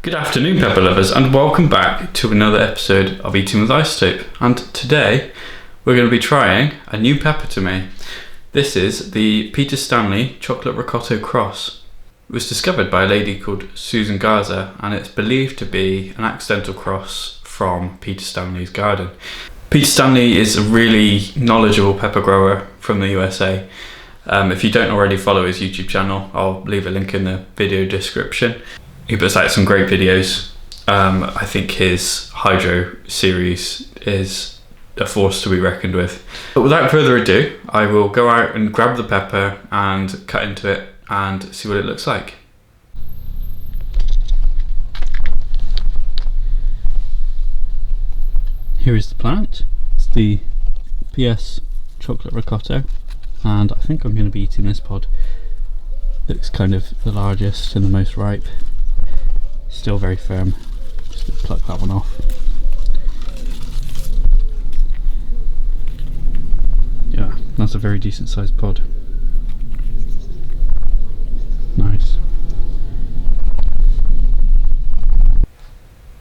Good afternoon, pepper lovers, and welcome back to another episode of Eating with Isotope. And today we're going to be trying a new pepper to me. This is the Stanley Chocolate Rocoto Cross. It was discovered by a lady called Susan Garza, and it's believed to be an accidental cross from Peter Stanley's garden. Peter Stanley is a really knowledgeable pepper grower from the USA. If you don't already follow his YouTube channel, I'll leave a link in the video description. He puts out some great videos. I think his Hydro series is a force to be reckoned with. But without further ado, I will go out and grab the pepper and cut into it and see what it looks like. Here is the plant. It's the PS Chocolate Rocoto, and I think I'm going to be eating this pod. Looks kind of the largest and the most ripe. Still very firm. Just gonna pluck that one off. Yeah, that's a very decent sized pod. Nice.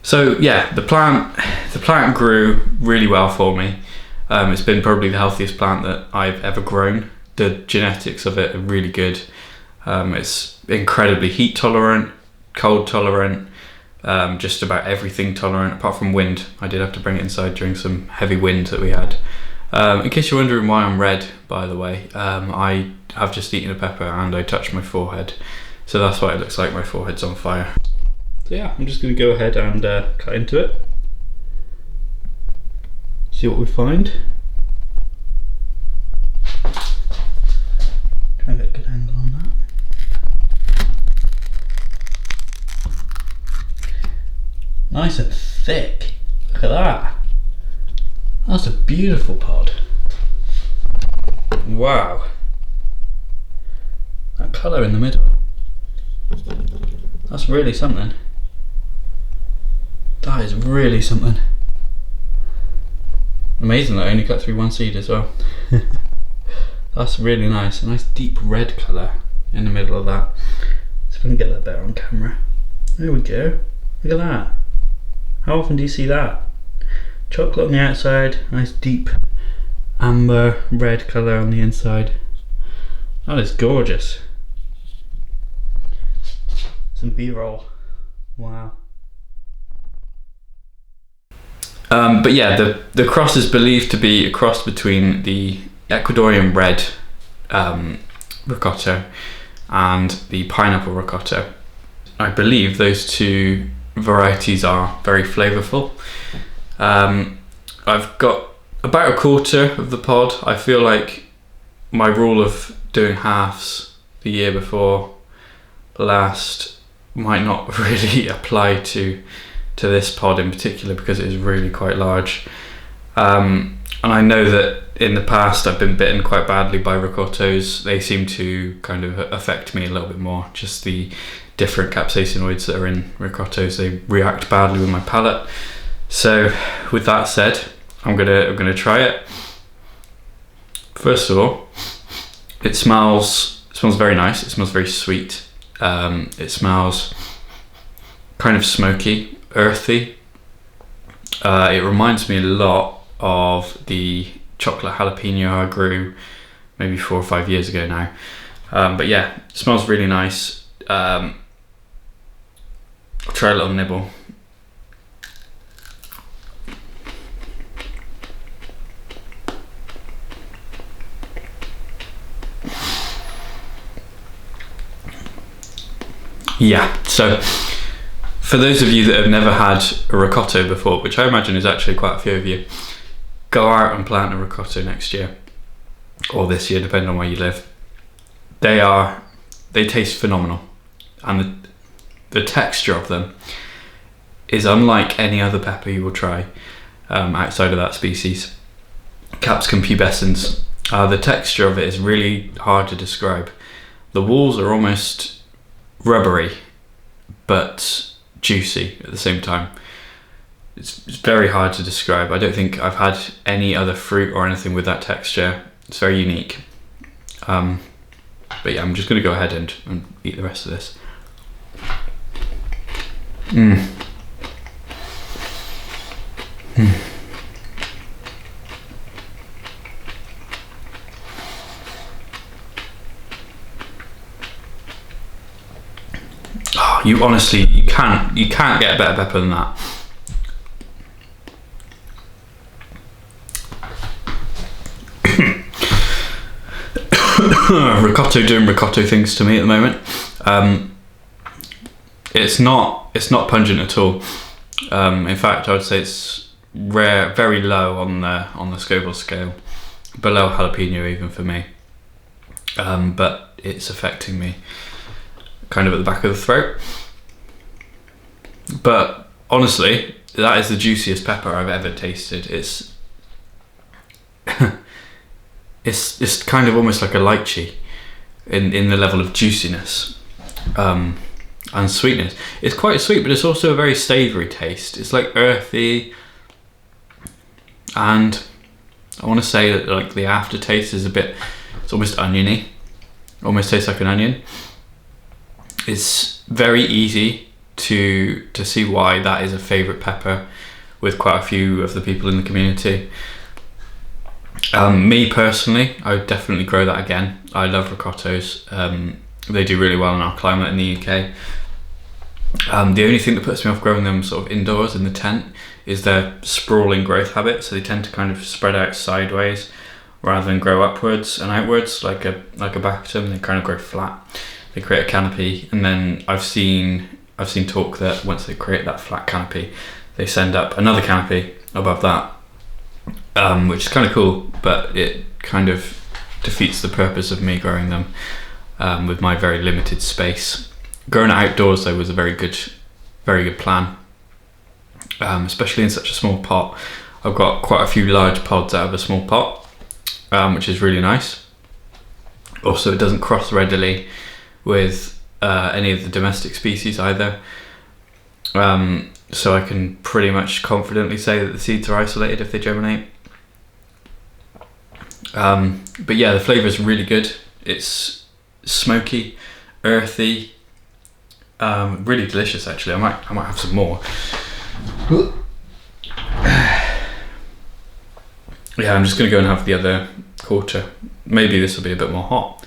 So yeah, the plant grew really well for me. It's been probably the healthiest plant that I've ever grown. The genetics of it are really good. It's incredibly heat tolerant, cold tolerant, just about everything tolerant apart from wind. I did have to bring it inside during some heavy wind that we had. In case you're wondering why I'm red, by the way, I have just eaten a pepper and I touched my forehead, so that's why it looks like my forehead's on fire. So yeah, I'm just going to go ahead and cut into it, see what we find. Try and get a good angle on that. Nice and thick. Look at that. That's a beautiful pod. Wow. That colour in the middle. That's really something. That is really something. Amazing that I only cut through one seed as well. That's really nice. A nice deep red colour in the middle of that. See if I can get that better on camera. There we go. Look at that. How often do you see that? Chocolate on the outside, nice deep amber red colour on the inside. That is gorgeous. Some B-roll. Wow. But yeah, the cross is believed to be a cross between the Ecuadorian red Rocoto and the pineapple Rocoto. I believe those two varieties are very flavourful. I've got about a quarter of the pod. I feel like my rule of doing halves the year before last might not really apply to this pod in particular because it is really quite large. And I know that in the past I've been bitten quite badly by Rocotos. They seem to kind of affect me a little bit more. Just the different capsaicinoids that are in Rocotos, they react badly with my palate. So with that said, I'm gonna try it. First of all, it smells very nice. It smells very sweet. It smells kind of smoky, earthy. It reminds me a lot of the chocolate jalapeno I grew maybe 4 or 5 years ago now. But yeah, it smells really nice. I'll try a little nibble. Yeah, so for those of you that have never had a Rocoto before, which I imagine is actually quite a few of you, go out and plant a Rocoto next year or this year, depending on where you live. They taste phenomenal, and the texture of them is unlike any other pepper you will try outside of that species. Capsicum pubescens. The texture of it is really hard to describe. The walls are almost rubbery but juicy at the same time. It's very hard to describe. I don't think I've had any other fruit or anything with that texture. It's very unique. But yeah, I'm just going to go ahead and eat the rest of this. Oh, you honestly, you can't get a better pepper than that. Rocoto doing Rocoto things to me at the moment. It's not pungent at all. In fact, I would say it's rare, very low on the Scoville scale, below jalapeno even for me. But it's affecting me kind of at the back of the throat. But honestly, that is the juiciest pepper I've ever tasted. It's it's kind of almost like a lychee in the level of juiciness and sweetness. It's quite sweet, but it's also a very savoury taste. It's like earthy, and I want to say that like the aftertaste is it's almost oniony. Almost tastes like an onion. It's very easy to see why that is a favourite pepper with quite a few of the people in the community. Me personally, I would definitely grow that again. I love Rocotos. They do really well in our climate in the UK. The only thing that puts me off growing them sort of indoors in the tent is their sprawling growth habit. So they tend to kind of spread out sideways rather than grow upwards and outwards like a Bactum. They kind of grow flat. They create a canopy, and then I've seen talk that once they create that flat canopy, they send up another canopy above that, which is kind of cool, but it kind of defeats the purpose of me growing them with my very limited space. Growing it outdoors though was a very good plan, especially in such a small pot. I've got quite a few large pods out of a small pot, which is really nice. Also, it doesn't cross readily with any of the domestic species either, so I can pretty much confidently say that the seeds are isolated if they germinate. But yeah, the flavour is really good. It's smoky, earthy, really delicious actually. I might have some more. Yeah, I'm just gonna go and have the other quarter. Maybe this will be a bit more hot.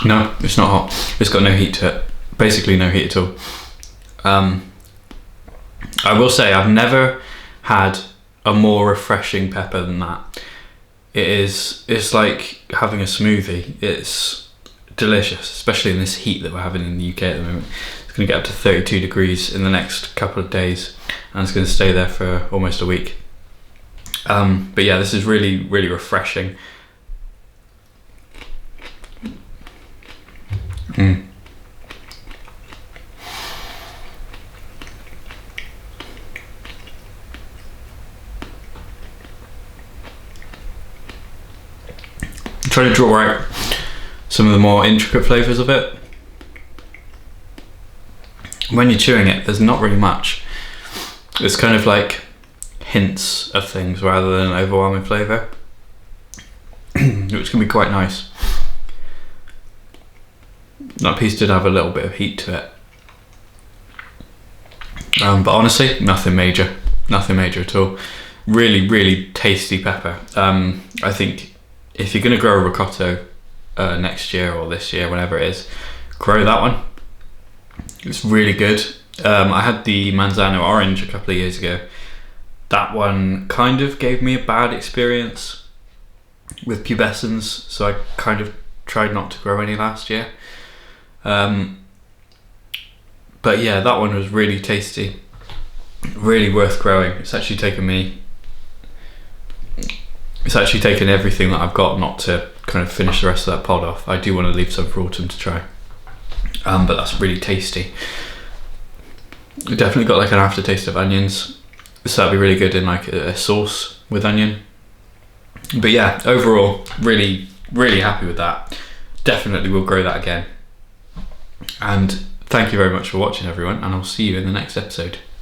No, it's not hot. It's got no heat to it. Basically no heat at all. I will say I've never had a more refreshing pepper than that. It's like having a smoothie. It's delicious, especially in this heat that we're having in the UK at the moment. It's going to get up to 32 degrees in the next couple of days, and it's going to stay there for almost a week. But yeah, this is really, really refreshing. Try to draw out some of the more intricate flavours of it. When you're chewing it, there's not really much. It's kind of like hints of things rather than overwhelming flavour, which can be quite nice. That piece did have a little bit of heat to it, but honestly, nothing major at all. Really, really tasty pepper. I think if you're going to grow a Rocoto next year or this year, whenever it is, grow that one. It's really good. I had the Manzano Orange a couple of years ago. That one kind of gave me a bad experience with pubescens, so I kind of tried not to grow any last year. But yeah, that one was really tasty, really worth growing. It's actually taken everything that I've got not to kind of finish the rest of that pod off. I do want to leave some for autumn to try, but that's really tasty. It definitely got like an aftertaste of onions, so that'd be really good in like a sauce with onion. But yeah, overall, really, really happy with that. Definitely will grow that again. And thank you very much for watching, everyone, and I'll see you in the next episode.